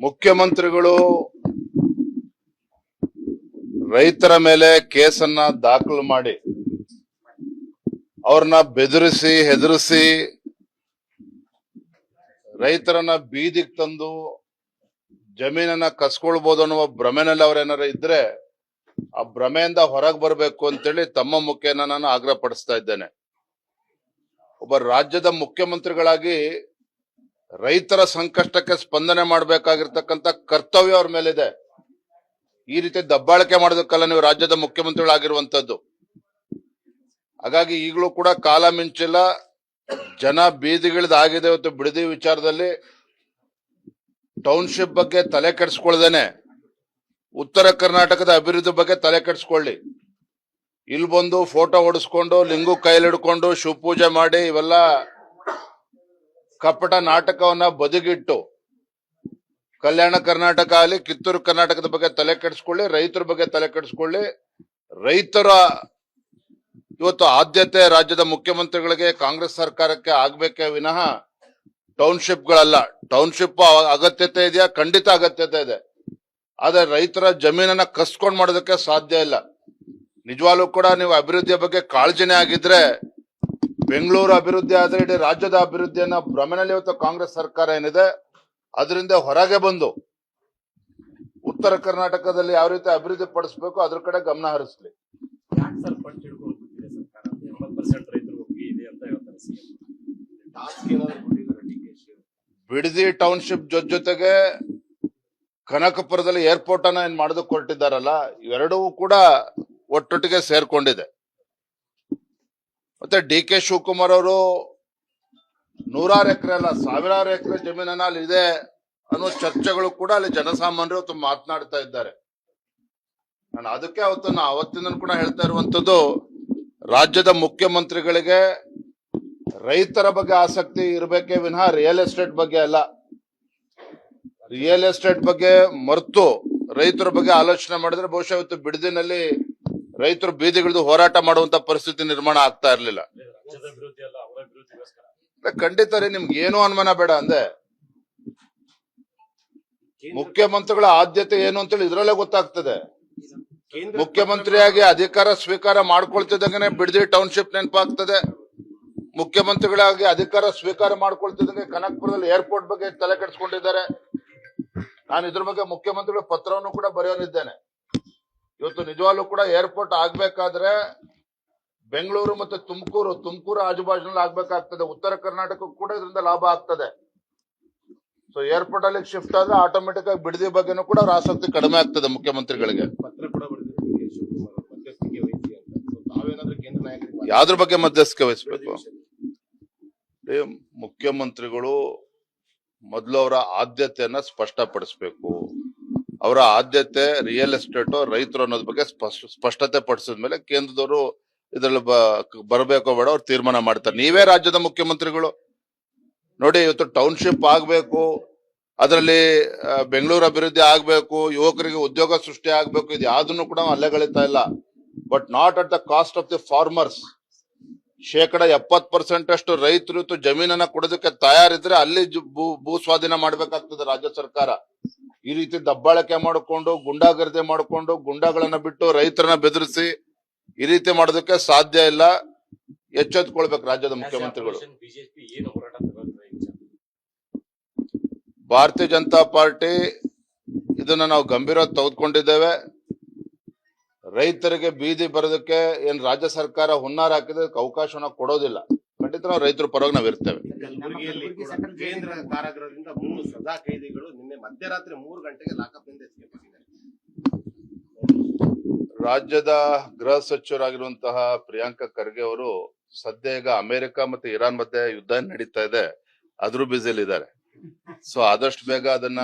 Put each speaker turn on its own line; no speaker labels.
ಮುಖ್ಯಮಂತ್ರಿಗಳು ರೈತರ ಮೇಲೆ ಕೇಸನ್ನ ದಾಖಲು ಮಾಡಿ ಅವ್ರನ್ನ ಬೆದರಿಸಿ ಹೆದರಿಸಿ ರೈತರನ್ನ ಬೀದಿಗೆ ತಂದು ಜಮೀನನ್ನ ಕಸ್ಕೊಳ್ಬಹುದು ಅನ್ನುವ ಭ್ರಮೆನಲ್ಲಿ ಅವ್ರೇನಾರ ಇದ್ರೆ ಆ ಭ್ರಮೆಯಿಂದ ಹೊರಗೆ ಬರಬೇಕು ಅಂತೇಳಿ ತಮ್ಮ ಮುಖೇನ ನಾನು ಆಗ್ರಹ ಪಡಿಸ್ತಾ ಇದ್ದೇನೆ. ಒಬ್ಬ ರಾಜ್ಯದ ಮುಖ್ಯಮಂತ್ರಿಗಳಾಗಿ ರೈತರ ಸಂಕಷ್ಟಕ್ಕೆ ಸ್ಪಂದನೆ ಮಾಡಬೇಕಾಗಿರ್ತಕ್ಕಂಥ ಕರ್ತವ್ಯ ಅವ್ರ ಮೇಲಿದೆ. ಈ ರೀತಿ ದಬ್ಬಾಳಿಕೆ ಮಾಡೋದಕ್ಕಲ್ಲ ನೀವು ರಾಜ್ಯದ ಮುಖ್ಯಮಂತ್ರಿಗಳಾಗಿರುವಂತದ್ದು. ಹಾಗಾಗಿ ಈಗಲೂ ಕೂಡ ಕಾಲ ಮಿಂಚಿಲ್ಲ, ಜನ ಬೀದಿಗಿಳಿದಾಗಿದೆ. ಇವತ್ತು ಬಿಡದಿ ವಿಚಾರದಲ್ಲಿ ಟೌನ್ಶಿಪ್ ಬಗ್ಗೆ ತಲೆ ಕೆಡಿಸ್ಕೊಳ್ದೇನೆ ಉತ್ತರ ಕರ್ನಾಟಕದ ಅಭಿವೃದ್ಧಿ ಬಗ್ಗೆ ತಲೆ ಕೆಡಿಸ್ಕೊಳ್ಳಿ. ಇಲ್ಲಿ ಬಂದು ಫೋಟೋ ಹೊಡಿಸ್ಕೊಂಡು ಲಿಂಗು ಕೈಲಿಡ್ಕೊಂಡು ಶಿವಪೂಜೆ ಮಾಡಿ ಇವೆಲ್ಲ ಕಪಟ ನಾಟಕವನ್ನ ಬದಿಗಿಟ್ಟು ಕಲ್ಯಾಣ ಕರ್ನಾಟಕ ಆಗಲಿ ಕಿತ್ತೂರು ಕರ್ನಾಟಕದ ಬಗ್ಗೆ ತಲೆ ಕೆಡಿಸ್ಕೊಳ್ಳಿ, ರೈತರ ಬಗ್ಗೆ ತಲೆ ಕೆಡಿಸ್ಕೊಳ್ಳಿ. ರೈತರ ಇವತ್ತು ಆದ್ಯತೆ ರಾಜ್ಯದ ಮುಖ್ಯಮಂತ್ರಿಗಳಿಗೆ ಕಾಂಗ್ರೆಸ್ ಸರ್ಕಾರಕ್ಕೆ ಆಗ್ಬೇಕೇ ವಿನಃ ಟೌನ್ಶಿಪ್ಗಳಲ್ಲ. ಟೌನ್ಶಿಪ್ ಅಗತ್ಯತೆ ಇದೆಯಾ? ಖಂಡಿತ ಅಗತ್ಯತೆ ಇದೆ. ಆದ್ರೆ ರೈತರ ಜಮೀನನ್ನ ಕಸ್ಕೊಂಡ್ ಮಾಡೋದಕ್ಕೆ ಸಾಧ್ಯ ಇಲ್ಲ. ನಿಜವಾಗ್ಲೂ ಕೂಡ ನೀವು ಅಭಿವೃದ್ಧಿಯ ಬಗ್ಗೆ ಕಾಳಜಿನೇ ಆಗಿದ್ರೆ ಬೆಂಗಳೂರು ಅಭಿವೃದ್ಧಿ ಆದ್ರೆ ಇಡೀ ರಾಜ್ಯದ ಅಭಿವೃದ್ಧಿಯನ್ನ ಭ್ರಮೆನಲ್ಲಿ ಇವತ್ತು ಕಾಂಗ್ರೆಸ್ ಸರ್ಕಾರ ಏನಿದೆ ಅದರಿಂದ ಹೊರಗೆ ಬಂದು ಉತ್ತರ ಕರ್ನಾಟಕದಲ್ಲಿ ಯಾವ ರೀತಿ ಅಭಿವೃದ್ಧಿ ಪಡಿಸಬೇಕು ಅದ್ರ ಕಡೆ ಗಮನ ಹರಿಸಲಿ. ಬಿಡದಿ ಟೌನ್ಶಿಪ್ ಜೊತೆಗೆ ಕನಕಪುರದಲ್ಲಿ ಏರ್ಪೋರ್ಟ್ ಅನ್ನ ಏನ್ ಮಾಡೋದಕ್ಕೆ ಹೊರಟಿದ್ದಾರಲ್ಲ, ಇವೆರಡೂ ಕೂಡ ಒಟ್ಟೊಟ್ಟಿಗೆ ಸೇರ್ಕೊಂಡಿದೆ. ಮತ್ತೆ ಡಿ ಕೆ ಶಿವಕುಮಾರ್ ಅವರು 100 ಎಕರೆ ಅಲ್ಲ 1000 ಎಕರೆ ಜಮೀನನ್ನ ಅಲ್ಲಿ ಇದೆ ಅನ್ನೋ ಚರ್ಚೆಗಳು ಕೂಡ ಅಲ್ಲಿ ಜನಸಾಮಾನ್ಯರು ಮಾತನಾಡ್ತಾ ಇದ್ದಾರೆ. ನಾನು ಅದಕ್ಕೆ ಅವತ್ತಿನ ಕೂಡ ಹೇಳ್ತಾ ಇರುವಂತದ್ದು, ರಾಜ್ಯದ ಮುಖ್ಯಮಂತ್ರಿಗಳಿಗೆ ರೈತರ ಬಗ್ಗೆ ಆಸಕ್ತಿ ಇರಬೇಕೇ ವಿನಃ ರಿಯಲ್ ಎಸ್ಟೇಟ್ ಬಗ್ಗೆ ಅಲ್ಲ. ರಿಯಲ್ ಎಸ್ಟೇಟ್ ಬಗ್ಗೆ ಮರೆತು ರೈತರ ಬಗ್ಗೆ ಆಲೋಚನೆ ಮಾಡಿದ್ರೆ ಬಹುಶಃ ಇವತ್ತು ಬಿಡದಿನಲ್ಲಿ ರೈತರು ಬೀದಿಗಿಳಿದು ಹೋರಾಟ ಮಾಡುವಂತ ಪರಿಸ್ಥಿತಿ ನಿರ್ಮಾಣ ಆಗ್ತಾ ಇರ್ಲಿಲ್ಲ. ಖಂಡಿತ ರೀ, ನಿಮ್ಗೆ ಏನು ಅನುಮಾನ ಬೇಡ. ಅಂದೆ ಮುಖ್ಯಮಂತ್ರಿಗಳ ಆದ್ಯತೆ ಏನು ಅಂತೇಳಿ ಇದ್ರಲ್ಲೇ ಗೊತ್ತಾಗ್ತದೆ. ಮುಖ್ಯಮಂತ್ರಿಯಾಗಿ ಅಧಿಕಾರ ಸ್ವೀಕಾರ ಮಾಡ್ಕೊಳ್ತಿದ್ದಂಗೆ ಬಿಡದಿ ಟೌನ್ಶಿಪ್ ನೆನಪಾಗ್ತದೆ. ಮುಖ್ಯಮಂತ್ರಿಗಳಾಗಿ ಅಧಿಕಾರ ಸ್ವೀಕಾರ ಮಾಡ್ಕೊಳ್ತಿದ್ದಂಗೆ ಕನಕಪುರದಲ್ಲಿ ಏರ್ಪೋರ್ಟ್ ಬಗ್ಗೆ ತಲೆ ಕೆಡಿಸ್ಕೊಂಡಿದ್ದಾರೆ. ನಾನು ಇದ್ರ ಬಗ್ಗೆ ಮುಖ್ಯಮಂತ್ರಿಗಳ ಪತ್ರವನ್ನು ಕೂಡ ಬರೆಯೋನಿದ್ದೇನೆ. ಇವತ್ತು ನಿಜವಾಗ್ಲೂ ಕೂಡ ಏರ್ಪೋರ್ಟ್ ಆಗ್ಬೇಕಾದ್ರೆ ಬೆಂಗಳೂರು ಮತ್ತೆ ತುಮಕೂರು ಆಜುಬಾಜಿನಲ್ಲಿ ಆಗ್ಬೇಕಾಗ್ತದೆ. ಉತ್ತರ ಕರ್ನಾಟಕಕ್ಕೂ ಕೂಡ ಇದರಿಂದ ಲಾಭ ಆಗ್ತದೆ. ಸೊ ಏರ್ಪೋರ್ಟ್ ಅಲ್ಲಿ ಶಿಫ್ಟ್ ಆದ್ರೆ ಆಟೋಮೆಟಿಕ್ ಆಗಿ ಬಿಡದಿ ಬಗ್ಗೆನೂ ಕೂಡ ಅವ್ರ ಆಸಕ್ತಿ ಕಡಿಮೆ ಆಗ್ತದೆ ಮುಖ್ಯಮಂತ್ರಿಗಳಿಗೆ. ಯಾವ್ದ್ರ ಬಗ್ಗೆ ಮಧ್ಯಸ್ಥಿಕೆ ವಹಿಸಬೇಕು? ಮುಖ್ಯಮಂತ್ರಿಗಳು ಮೊದಲು ಅವರ ಆದ್ಯತೆಯನ್ನ ಸ್ಪಷ್ಟಪಡಿಸಬೇಕು. ಅವರ ಆದ್ಯತೆ ರಿಯಲ್ ಎಸ್ಟೇಟ್ ರೈತರು ಅನ್ನೋದ್ ಬಗ್ಗೆ ಸ್ಪಷ್ಟತೆ ಪಡಿಸಿದ ಮೇಲೆ ಕೇಂದ್ರದವರು ಇದ್ರಲ್ಲಿ ಬರಬೇಕೋ ಬೇಡ ಅವ್ರು ತೀರ್ಮಾನ ಮಾಡ್ತಾರೆ. ನೀವೇ ರಾಜ್ಯದ ಮುಖ್ಯಮಂತ್ರಿಗಳು ನೋಡಿ. ಇವತ್ತು ಟೌನ್ಶಿಪ್ ಆಗ್ಬೇಕು, ಅದರಲ್ಲಿ ಬೆಂಗಳೂರು ಅಭಿವೃದ್ಧಿ ಆಗ್ಬೇಕು, ಯುವಕರಿಗೆ ಉದ್ಯೋಗ ಸೃಷ್ಟಿ ಆಗ್ಬೇಕು, ಇದು ಯಾವ್ದನ್ನು ಕೂಡ ಅಲ್ಲೆಗಳಿತಾ ಇಲ್ಲ. But not at the cost of the farmers. 70% ಅಷ್ಟು ರೈತರು ಇವತ್ತು ಜಮೀನನ್ನ ಕೊಡೋದಕ್ಕೆ ತಯಾರಿದ್ರೆ ಅಲ್ಲಿ ಭೂ ಸ್ವಾಧೀನ ಮಾಡ್ಬೇಕಾಗ್ತದೆ ರಾಜ್ಯ ಸರ್ಕಾರ. ಈ ರೀತಿ ದಬ್ಬಾಳಿಕೆ ಮಾಡಿಕೊಂಡು ಗುಂಡಾಗರ್ದಿ ಮಾಡಿಕೊಂಡು ಗುಂಡಾಗಳನ್ನ ಬಿಟ್ಟು ರೈತರನ್ನ ಬೆದರಿಸಿ ಈ ರೀತಿ ಮಾಡೋದಕ್ಕೆ ಸಾಧ್ಯ ಇಲ್ಲ. ಎಚ್ಚೆತ್ಕೊಳ್ಬೇಕು ರಾಜ್ಯದ ಮುಖ್ಯಮಂತ್ರಿಗಳು. ಭಾರತೀಯ ಜನತಾ ಪಾರ್ಟಿ ಇದನ್ನ ನಾವು ಗಂಭೀರವಾಗಿ ತೆಗೆದುಕೊಂಡಿದ್ದೇವೆ. ರೈತರಿಗೆ ಬೀದಿ ಬರೋದಕ್ಕೆ ಏನ್ ರಾಜ್ಯ ಸರ್ಕಾರ ಹುನ್ನಾರ ಹಾಕಿದ್ರೆ ಅವಕಾಶವನ್ನ ಕೊಡೋದಿಲ್ಲ. ಖಂಡಿತ ನಾವು ರೈತರ ಪರವಾಗಿ ನಾವು ಇರ್ತೇವೆ.
ಕೇಂದ್ರ ಕಾರಾಗೃಹದಿಂದ 3 ಸದಾ ಕೈದಿಗಳು ನಿನ್ನೆ ಮಧ್ಯರಾತ್ರಿ 3 ಗಂಟೆಗೆ ಲಾಕಪ್ ನಿಂದ ಎಸ್ಕೇಪ್ ಆಗಿದ್ದಾರೆ.
ರಾಜ್ಯದ ಗೃಹ ಸಚಿವರಾಗಿರುವಂತಹ ಪ್ರಿಯಾಂಕ ಖರ್ಗೆ ಅವರು ಸದ್ಯ ಈಗ ಅಮೆರಿಕ ಮತ್ತೆ ಇರಾನ್ ಮಧ್ಯೆ ಯುದ್ಧ ನಡೀತಾ ಇದೆ, ಅದ್ರ ಬ್ಯುಸಿಲಿ ಇದ್ದಾರೆ. ಸೊ ಆದಷ್ಟು ಬೇಗ ಅದನ್ನ